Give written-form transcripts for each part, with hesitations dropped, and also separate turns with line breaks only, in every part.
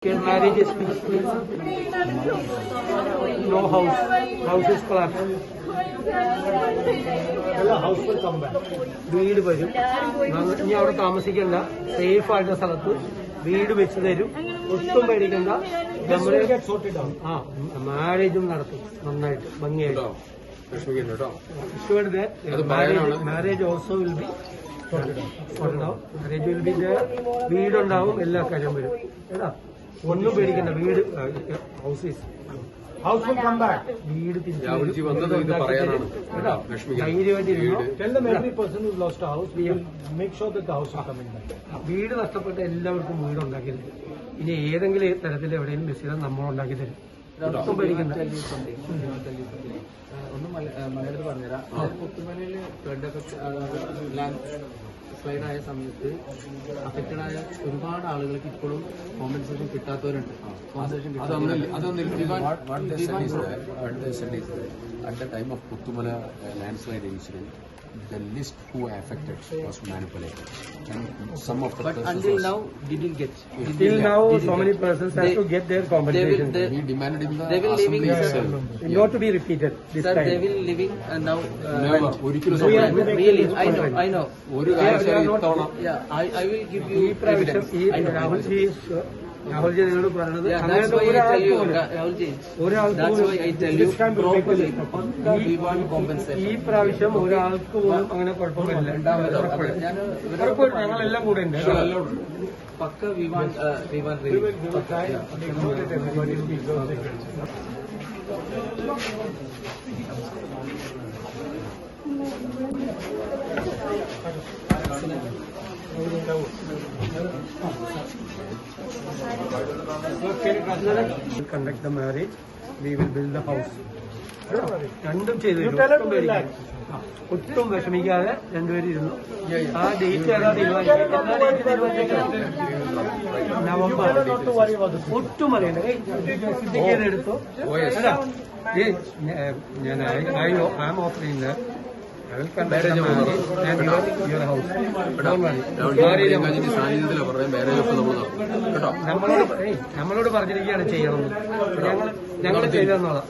Marriage is peaceful. No house. House is collapsed.
House will come back.
വീട് വരും. ഇനി അവിടെ താമസിക്കണ്ട. സേഫ് ആയിട്ടുള്ള സ്ഥലത്ത് വീട് വെച്ച് തരും. ഒട്ടും പേടിക്കണ്ട. നമ്മുടെ മാരേജും നടത്തും നന്നായിട്ട് ഭംഗിയായിട്ട്. Marriage also will be marriage will be വീടുണ്ടാവും. എല്ലാ കാര്യം വരും കേട്ടാ. ഒന്നും പേടിക്കണ്ട. വീട്
House will come back.
വീട്
ധൈര്യമായിട്ടിരുന്നു. Tell them every person who's lost a house, we will make sure that the house is coming back.
വീട് നഷ്ടപ്പെട്ട എല്ലാവർക്കും വീട് ഉണ്ടാക്കി തരും. ഇനി ഏതെങ്കിലും തരത്തിൽ എവിടെയും മിസ് ചെയ്താൽ നമ്മൾ ഉണ്ടാക്കി തരും. ഒന്നും പേടിക്കണ്ട.
ഒന്ന് മലയാളത്തിൽ പറഞ്ഞുതരാം. പുത്തുമലയിൽ ഫ്ലഡ് ലാൻഡ് സ്ലൈഡ് ആയ സമയത്ത് അഫക്റ്റഡ് ആയ ഒരുപാട് ആളുകൾക്ക് ഇപ്പോഴും compensation കിട്ടാത്തവരുണ്ട്.
At the time of Puttumala landslide incident, the list who were affected was manipulated. And some of the
But until now, didn't get.
Till now, so many persons have to get their compensation.
we demanded in the
they will
assembly
living,
itself.
Not to be repeated this
Sir,
time.
they will living now.
Never.
Really, I know. Yeah, I will give you
ഈ പ്രാവശ്യം
evidence.
Rahulji നിങ്ങളോട് പറഞ്ഞത്
Yeah, that's why I tell you, Rahulji. That's why I tell you properly. We want compensation.
ഈ പ്രാവശ്യം ഒരാൾക്ക് പോലും അങ്ങനെ കുഴപ്പമില്ല. ഞങ്ങളെല്ലാം കൂടെ ഉണ്ട്.
Pakka we want relief.
Conduct the marriage. We will build the house. രണ്ടും ചെയ്തു. ഒട്ടും വിഷമിക്കാതെ രണ്ടുപേരും ഇരുന്നു. ആ ഡേറ്റ് ഏതാ നവംബർ. ഒട്ടും അറിയണ്ട. എടുത്തോ. ഞാൻ I am offering I will conduct the marriage and your house. Don't worry. നമ്മളോട് പറഞ്ഞിരിക്കുകയാണ് ചെയ്യണം. ഞങ്ങൾ ചെയ്തെന്നോളാം.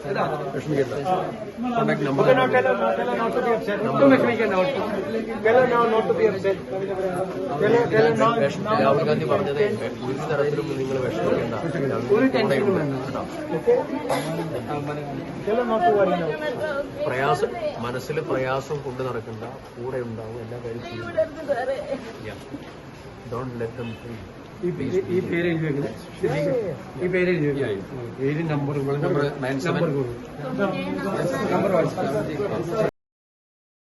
ഒട്ടും വിഷമിക്കണ്ട.
രാഹുൽ ഗാന്ധി പറഞ്ഞത് ഒരു തരത്തിലും നിങ്ങൾ വിഷമിക്കേണ്ട,
ഒരു ടെൻഷനും വേണ്ട.
പ്രയാസം മനസ്സിൽ പ്രയാസം കൊണ്ട് നടക്കണ്ട, കൂടെ ഉണ്ടാവും, എല്ലാ കാര്യം ചെയ്യും. Don't let them free.
ഈ പേര് എഴുതി വെക്കുന്നത്. ഈ പേര് എഴുതി വെക്കുന്നത്. പേര് നമ്പർ
നമ്പർ 97
നമ്പർ വായിച്ചു.